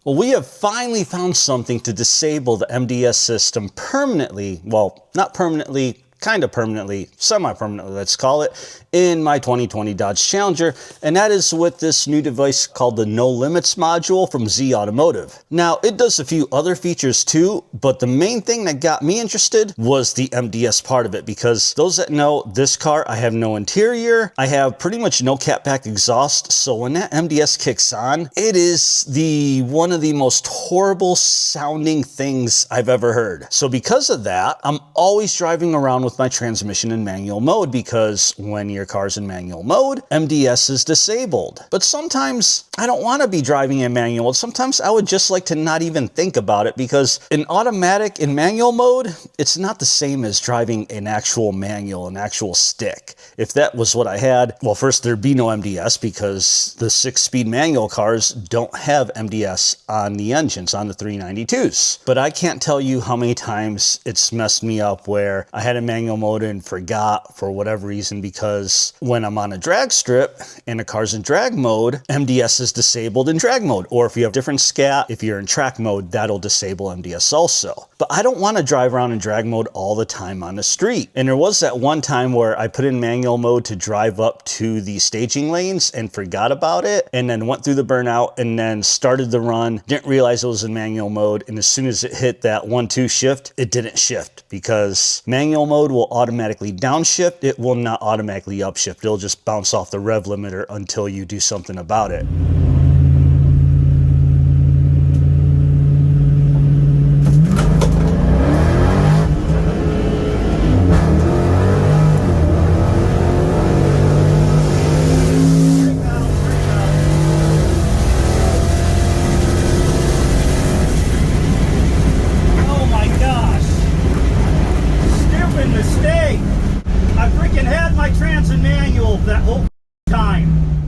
Well, we have finally found something to disable the MDS system permanently. Well, not permanently, kind of permanently, semi-permanently, let's call it, in my 2020 Dodge Challenger, and that is with this new device called the NoLimitz module from Z Automotive. Now, it does a few other features too, but the main thing that got me interested was the MDS part of it, because those that know this car, I have no interior, I have pretty much no catback exhaust, so when that MDS kicks on, it is one of the most horrible sounding things I've ever heard. So because of that, I'm always driving around with my transmission in manual mode, because when your car's in manual mode, MDS is disabled. But sometimes I don't want to be driving in manual mode. Sometimes I would just like to not even think about it, because in automatic, in manual mode, it's not the same as driving an actual manual, an actual stick. If that was what I had, well, first there'd be no MDS, because the 6-speed manual cars don't have MDS on the engines, on the 392s. But I can't tell you how many times it's messed me up where I had a manual mode and forgot for whatever reason, because when I'm on a drag strip and the car's in drag mode, MDS is disabled in drag mode. Or if you have different scat, if you're in track mode, that'll disable MDS also. But I don't want to drive around in drag mode all the time on the street. And there was that one time where I put in manual mode to drive up to the staging lanes and forgot about it, and then went through the burnout and then started the run, didn't realize it was in manual mode, and as soon as it hit that 1-2 shift, it didn't shift, because manual mode will automatically downshift, it will not automatically upshift. It'll just bounce off the rev limiter until you do something about it.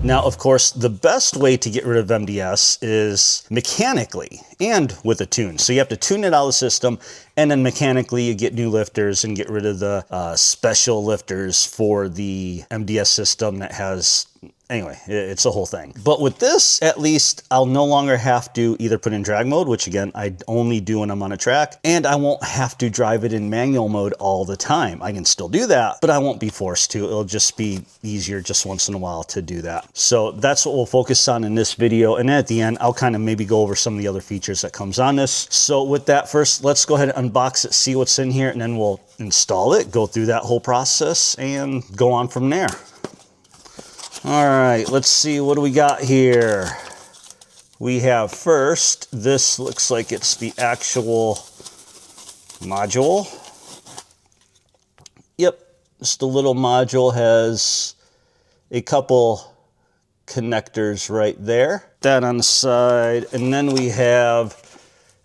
Now, of course, the best way to get rid of MDS is mechanically and with a tune. So you have to tune it out of the system, and then mechanically you get new lifters and get rid of the special lifters for the MDS system that has... Anyway, it's a whole thing. But with this, at least, I'll no longer have to either put in drag mode, which again, I only do when I'm on a track, and I won't have to drive it in manual mode all the time. I can still do that, but I won't be forced to. It'll just be easier just once in a while to do that. So that's what we'll focus on in this video. And then at the end, I'll kind of maybe go over some of the other features that comes on this. So with that, first, let's go ahead and unbox it, see what's in here, and then we'll install it, go through that whole process, and go on from there. All right, let's see, what do we got here? We have first, this looks like it's the actual module. Yep, just a little module, has a couple connectors right there. That on the side, and then we have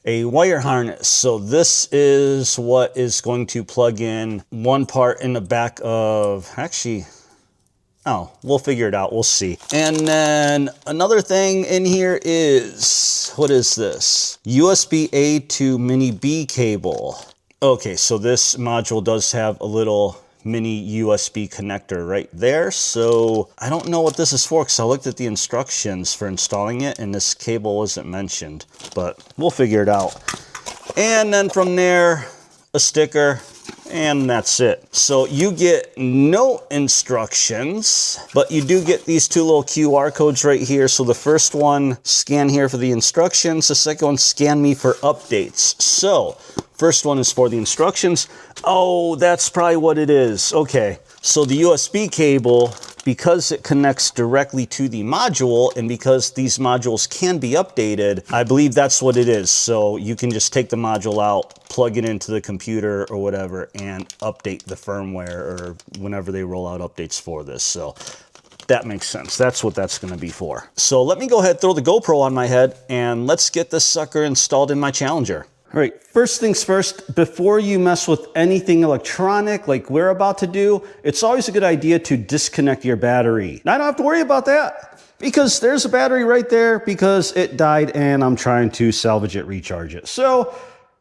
a wire harness. So this is what is going to plug in one part in the back of, actually, oh, we'll figure it out. We'll see. And then another thing in here is, what is this? USB-A to mini B cable. Okay, so this module does have a little mini USB connector right there. So I don't know what this is for, because I looked at the instructions for installing it and this cable wasn't mentioned, but we'll figure it out. And then from there, a sticker, and that's it. So you get no instructions, but you do get these two little QR codes right here. So the first one, scan here for the instructions. The second one, scan me for updates. So first one is for the instructions. Oh, that's probably what it is. Okay. So the USB cable, because it connects directly to the module, and because these modules can be updated, I believe that's what it is. So you can just take the module out, plug it into the computer or whatever, and update the firmware or whenever they roll out updates for this. So that makes sense. That's what that's going to be for. So let me go ahead, throw the GoPro on my head, and let's get this sucker installed in my Challenger. All right, first things first, before you mess with anything electronic like we're about to do, it's always a good idea to disconnect your battery. Now, I don't have to worry about that, because there's a battery right there because it died and I'm trying to salvage it, recharge it. So,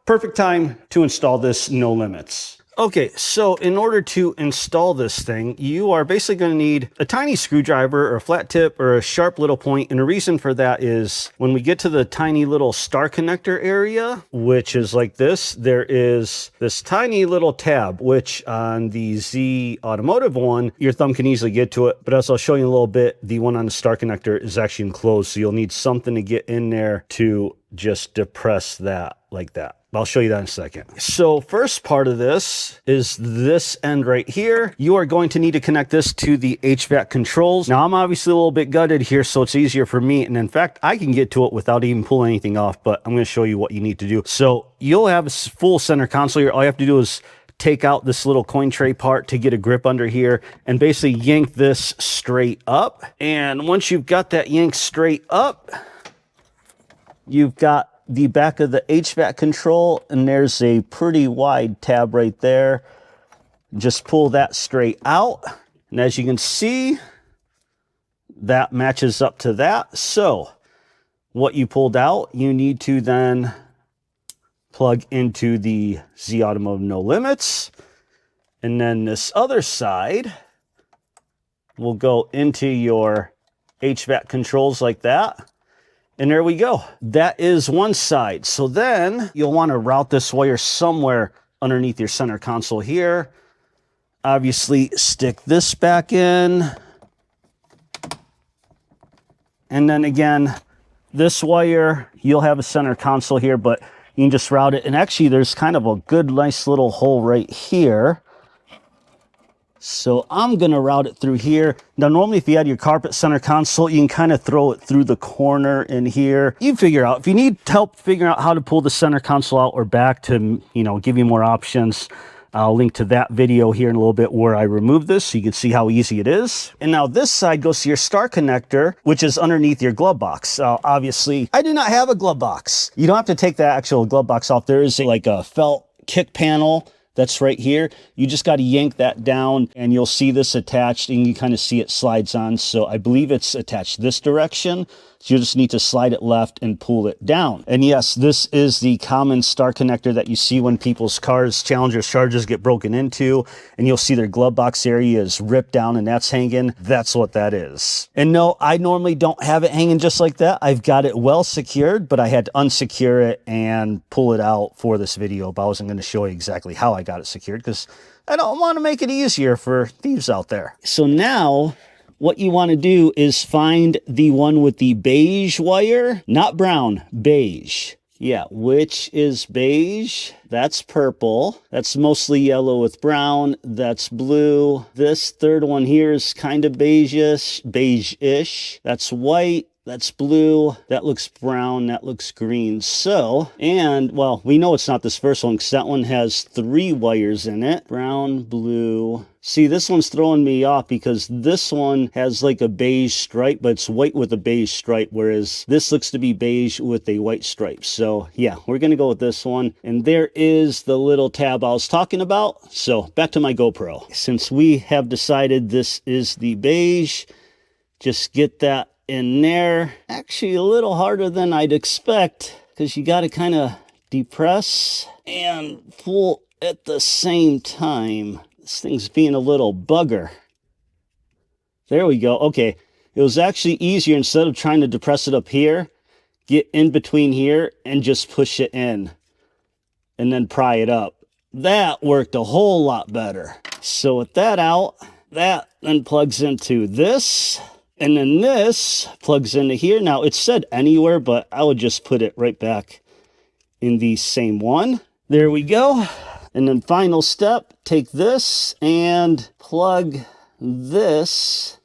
perfect time to install this NoLimitz. Okay, so in order to install this thing, you are basically going to need a tiny screwdriver or a flat tip or a sharp little point. And the reason for that is when we get to the tiny little star connector area, which is like this, there is this tiny little tab, which on the Z Automotive one, your thumb can easily get to it. But as I'll show you in a little bit, the one on the star connector is actually enclosed. So you'll need something to get in there to just depress that like that. I'll show you that in a second. So first part of this is this end right here. You are going to need to connect this to the HVAC controls. Now I'm obviously a little bit gutted here, so it's easier for me. And in fact, I can get to it without even pulling anything off, but I'm going to show you what you need to do. So you'll have a full center console here. All you have to do is take out this little coin tray part to get a grip under here and basically yank this straight up. And once you've got that yanked straight up, you've got the back of the HVAC control, and there's a pretty wide tab right there. Just pull that straight out. And as you can see, that matches up to that. So what you pulled out, you need to then plug into the Z Automotive NoLimitz. And then this other side will go into your HVAC controls like that. And there we go. That is one side. So then you'll want to route this wire somewhere underneath your center console here. Obviously, stick this back in. And then again, this wire, you'll have a center console here, but you can just route it. And actually, there's kind of a good, nice little hole right here. So I'm going to route it through here. Now, normally if you had your carpet center console, you can kind of throw it through the corner in here. You figure out, if you need help figuring out how to pull the center console out or back to, you know, give you more options, I'll link to that video here in a little bit where I remove this so you can see how easy it is. And now this side goes to your star connector, which is underneath your glove box. Obviously, I do not have a glove box. You don't have to take the actual glove box off. There is like a felt kick panel that's right here. You just got to yank that down and you'll see this attached and you kind of see it slides on. So I believe it's attached this direction. So you just need to slide it left and pull it down. And yes, this is the common star connector that you see when people's cars, Challengers, Chargers get broken into, and you'll see their glove box area is ripped down and that's hanging. That's what that is. And no, I normally don't have it hanging just like that. I've got it well secured, but I had to unsecure it and pull it out for this video. But I wasn't going to show you exactly how I got it secured because I don't want to make it easier for thieves out there. So now what you want to do is find the one with the beige wire, not brown, beige. Yeah, which is beige? That's purple. That's mostly yellow with brown. That's blue. This third one here is kind of beige-ish. That's white. That's blue. That looks brown. That looks green. So, and well, we know it's not this first one because that one has 3 wires in it. Brown, blue. See, this one's throwing me off because this one has like a beige stripe, but it's white with a beige stripe, whereas this looks to be beige with a white stripe. So yeah, we're going to go with this one. And there is the little tab I was talking about. So back to my GoPro. Since we have decided this is the beige, just get that in there. Actually a little harder than I'd expect because you got to kind of depress and pull at the same time. This thing's being a little bugger. There we go. Okay, it was actually easier instead of trying to depress it up here, get in between here and just push it in and then pry it up. That worked a whole lot better. So with that out, that then plugs into this. And then this plugs into here. Now, it said anywhere, but I would just put it right back in the same one. There we go. And then final step, take this and plug this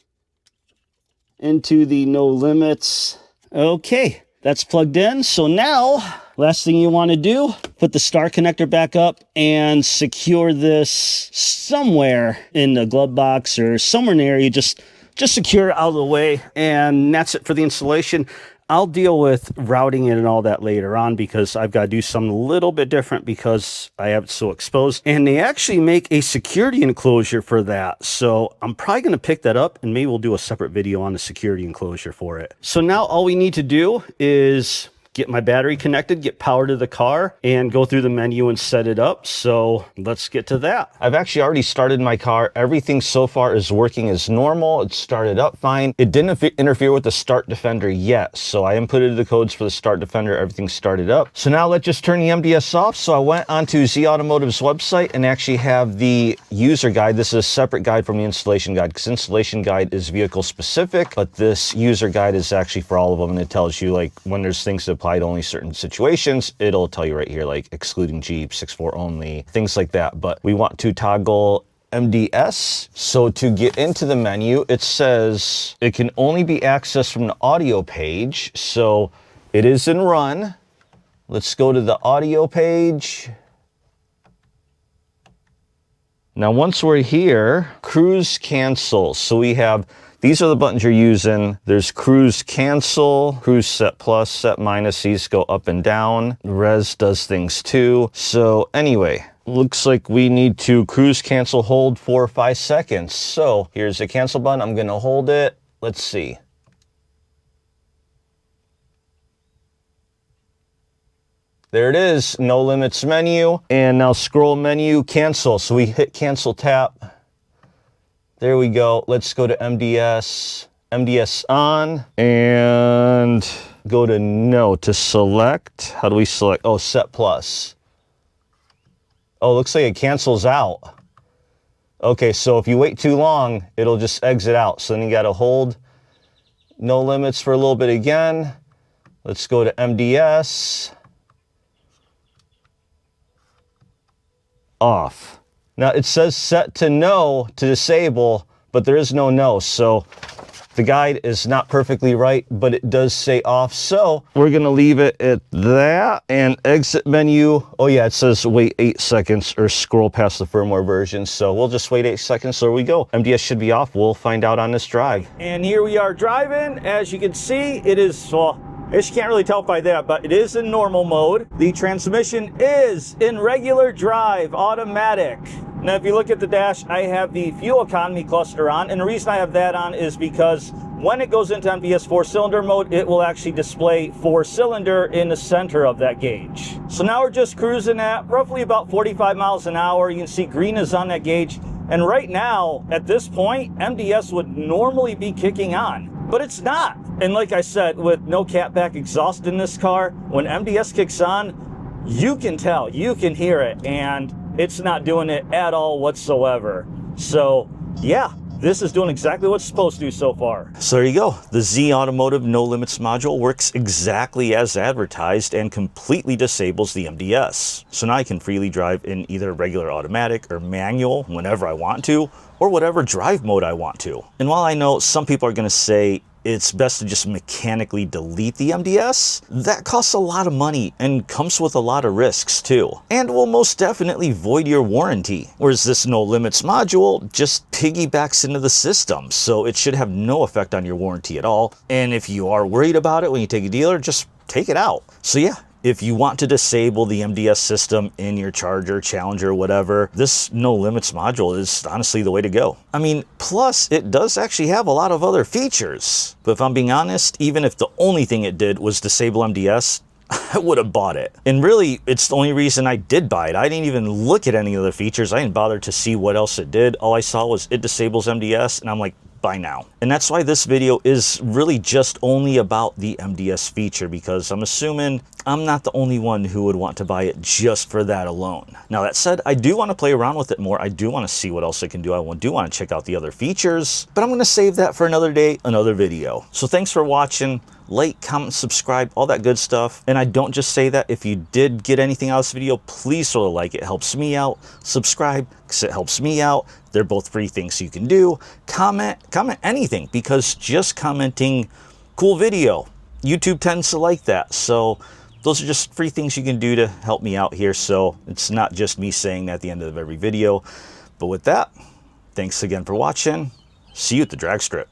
into the NoLimitz. Okay, that's plugged in. So now, last thing you want to do, put the star connector back up and secure this somewhere in the glove box or somewhere in the area. Just secure it out of the way, and that's it for the installation. I'll deal with routing it and all that later on because I've got to do something a little bit different because I have it so exposed. And they actually make a security enclosure for that. So I'm probably going to pick that up and maybe we'll do a separate video on the security enclosure for it. So now all we need to do is get my battery connected, get power to the car, and go through the menu and set it up. So let's get to that. I've actually already started my car. Everything so far is working as normal. It started up fine. It didn't interfere with the start defender yet. So I inputted the codes for the start defender. Everything started up. So now let's just turn the MDS off. So I went onto Z Automotive's website and actually have the user guide. This is a separate guide from the installation guide, because installation guide is vehicle specific, but this user guide is actually for all of them. And it tells you, like, when there's things that apply to only certain situations, it'll tell you right here, like excluding Jeep, 6.4 only, things like that. But we want to toggle MDS. So to get into the menu, it says it can only be accessed from the audio page. So it is in run. Let's go to the audio page. Now, once we're here, cruise cancel. So we have, these are the buttons you're using. There's cruise cancel, cruise set plus, set minus. These go up and down. Res does things too. So anyway, looks like we need to cruise cancel, hold 4 or 5 seconds. So here's the cancel button. I'm going to hold it. Let's see. There it is, NoLimitz menu. And now scroll menu, cancel. So we hit cancel tap. There we go. Let's go to MDS. MDS on. And go to no to select. How do we select? Oh, set plus. Oh, looks like it cancels out. Okay, so if you wait too long, it'll just exit out. So then you got to hold NoLimitz for a little bit again. Let's go to MDS. Off. Now it says set to no to disable, but there is no no. So the guide is not perfectly right, but it does say off. So we're going to leave it at that, and exit menu. Oh yeah, it says wait 8 seconds or scroll past the firmware version. So we'll just wait 8 seconds. So there we go. MDS should be off. We'll find out on this drive. And here we are driving. As you can see, it is, well, you can't really tell by that, but it is in normal mode. The transmission is in regular drive, automatic. Now, if you look at the dash, I have the fuel economy cluster on, and the reason I have that on is because when it goes into MDS 4-cylinder mode, it will actually display 4-cylinder in the center of that gauge. So now we're just cruising at roughly about 45 miles an hour. You can see green is on that gauge. And right now, at this point, MDS would normally be kicking on, but it's not. And like I said, with no catback exhaust in this car, when MDS kicks on, you can tell, you can hear it, and it's not doing it at all whatsoever. So yeah, this is doing exactly what it's supposed to do so far. So there you go. The Z Automotive NoLimitz module works exactly as advertised and completely disables the MDS. So now I can freely drive in either regular automatic or manual whenever I want to, or whatever drive mode I want to. And while I know some people are going to say it's best to just mechanically delete the MDS, that costs a lot of money and comes with a lot of risks too, and will most definitely void your warranty. Whereas this NoLimitz module just piggybacks into the system, so it should have no effect on your warranty at all. And if you are worried about it when you take a dealer, just take it out. So yeah, if you want to disable the MDS system in your Charger, Challenger, whatever, this NoLimitz module is honestly the way to go. I mean, plus it does actually have a lot of other features. But if I'm being honest, even if the only thing it did was disable MDS, I would have bought it. And really, it's the only reason I did buy it. I didn't even look at any other features. I didn't bother to see what else it did. All I saw was it disables MDS, and I'm like, buy now. And that's why this video is really just only about the MDS feature, because I'm assuming I'm not the only one who would want to buy it just for that alone. Now that said, I do want to play around with it more. I do want to see what else it can do. I do want to check out the other features, but I'm going to save that for another day, another video. So thanks for watching. Like, comment, subscribe, all that good stuff. And I don't just say that. If you did get anything out of this video, please throw a like. It helps me out. Subscribe, because it helps me out. They're both free things you can do. Comment anything, because just commenting cool video, YouTube tends to like that. So those are just free things you can do to help me out here. So it's not just me saying that at the end of every video. But with that, thanks again for watching. See you at the drag strip.